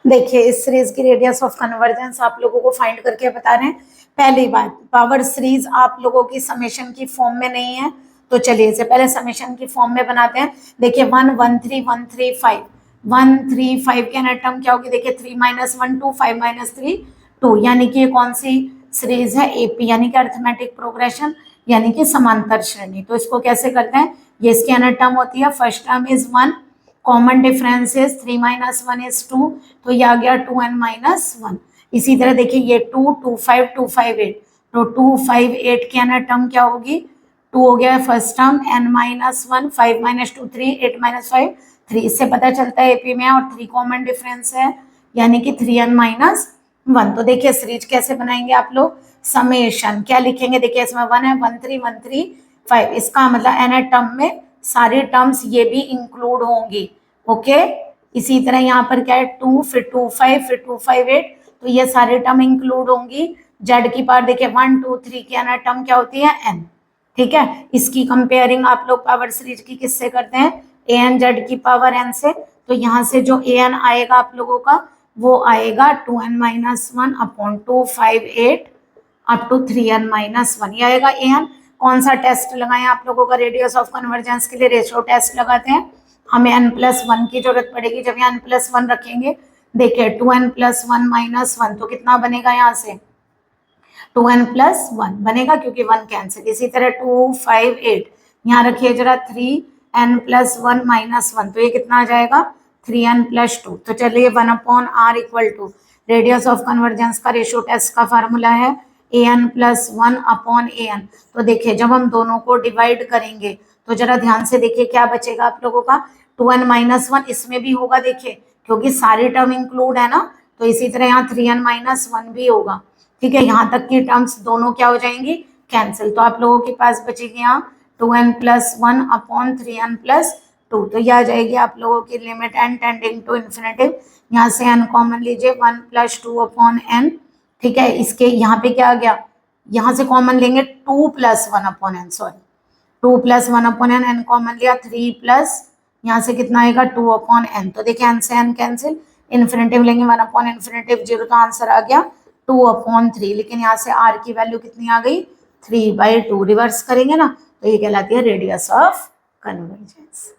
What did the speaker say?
देखिए इस सीरीज की रेडियस ऑफ कन्वर्जेंस आप लोगों को फाइंड करके बता रहे हैं। पहली बात, पावर सीरीज आप लोगों की समेशन की फॉर्म में नहीं है, तो चलिए इसे पहले समेशन की फॉर्म में बनाते हैं। देखिए 1 1 3 1 3 5 1 3 5 के अंदर टर्म क्या होगी? देखिए 3 - 1 2 5 - 3 2, यानी कि ये कौन सी सीरीज है? एपी, यानी कि अर्थमेटिक प्रोग्रेशन, यानी कि समांतर श्रेणी। तो इसको कैसे करते हैं? ये इसके अंदर टर्म होती है, first term is 1, common difference is 3 - 1 is 2, तो ये आ गया 2n - 1। इसी तरह देखिए ये 2 2 5 2 5 8, तो 2 5 8 के अंदर टर्म क्या होगी? 2 हो गया फर्स्ट टर्म, n - 1 5 - 2 3 8 - 5 3। इससे पता चलता है एपी में, और 3 कॉमन डिफरेंस है, यानी कि 3n - 1। तो देखिए सीरीज कैसे बनाएंगे आप लोग? समेशन क्या लिखेंगे? देखिए इसमें 1 है, 1 3 1 3 5, इसका मतलब n टर्म में सारी टर्म्स ये भी इंक्लूड होंगी। ओके, इसी तरह यहाँ पर क्या है? 2 फिर 2 5 फिर 2 5 8, तो ये सारी टर्म इंक्लूड होंगी। जेड की पावर देखिए 1 2 3 की अंदर टर्म क्या होती है? n। ठीक है, इसकी कंपेयरिंग आप लोग पावर सीरीज की किससे करते हैं? an जेड की पावर n से। तो यहाँ से जो an आएगा आप लोगों का, वो आएगा 2n - 1 upon 2 5 8 up to 3n - 1, ये आएगा an। कौन सा टेस्ट लगाएं आप लोगों का रेडियस ऑफ कन्वर्जेंस के लिए? रेशियो टेस्ट लगाते हैं। हमें n+1 की जरूरत पड़ेगी जब यहाँ n+1 रखेंगे। देखिए 2n + 1 - 1, तो कितना बनेगा? यहाँ से 2n + 1 बनेगा, क्योंकि 1 कैंसिल। इसी तरह 2 5 8, यहाँ रखिए जरा 3n + 1 - 1, तो ये कितना आ जाएगा? 3n + 2। तो चलिए 1/r equal to radius of convergence का रेशियो टेस्ट का फार्मूला है an + 1/an। तो देखिए जब हम दोनों को डिवाइड करेंगे तो जरा ध्यान से देखिए क्या बचेगा आप लोगों का? 2n - 1 इसमें भी होगा, देखिए क्योंकि सारी टर्म इंक्लूड है ना। तो इसी तरह यहाँ 3n - 1 भी होगा। ठीक है, यहाँ तक की टर्म्स दोनों क्या हो जाएंगी? कैंसिल। तो आप लोगों के पास बचेगी यहाँ 2n + 1/3n + 2, तो यह आ जाएगी आप लोगों की limit n tending to infinitive. यहाँ से n कॉमन लीजिए, 1 + 2/n। ठीक है, इसके यहाँ पे क्या आ गया? यहाँ से कॉमन लेंगे 2 + 1/n, sorry 2 + 1/n, n common लिया, 3 प्लस यहाँ से कितना आएगा? 2/n। तो देखिए n से n कैंसिल, इन्फिनिटिव लेंगे 1/∞ 0, तो आंसर आ गया 2/3। लेकिन यहाँ से r की वैल्यू कितनी आ गई? 3/2। रिवर्स करेंगे ना, तो ये कहलाती है रेडियस ऑफ कन्वर्जेंस।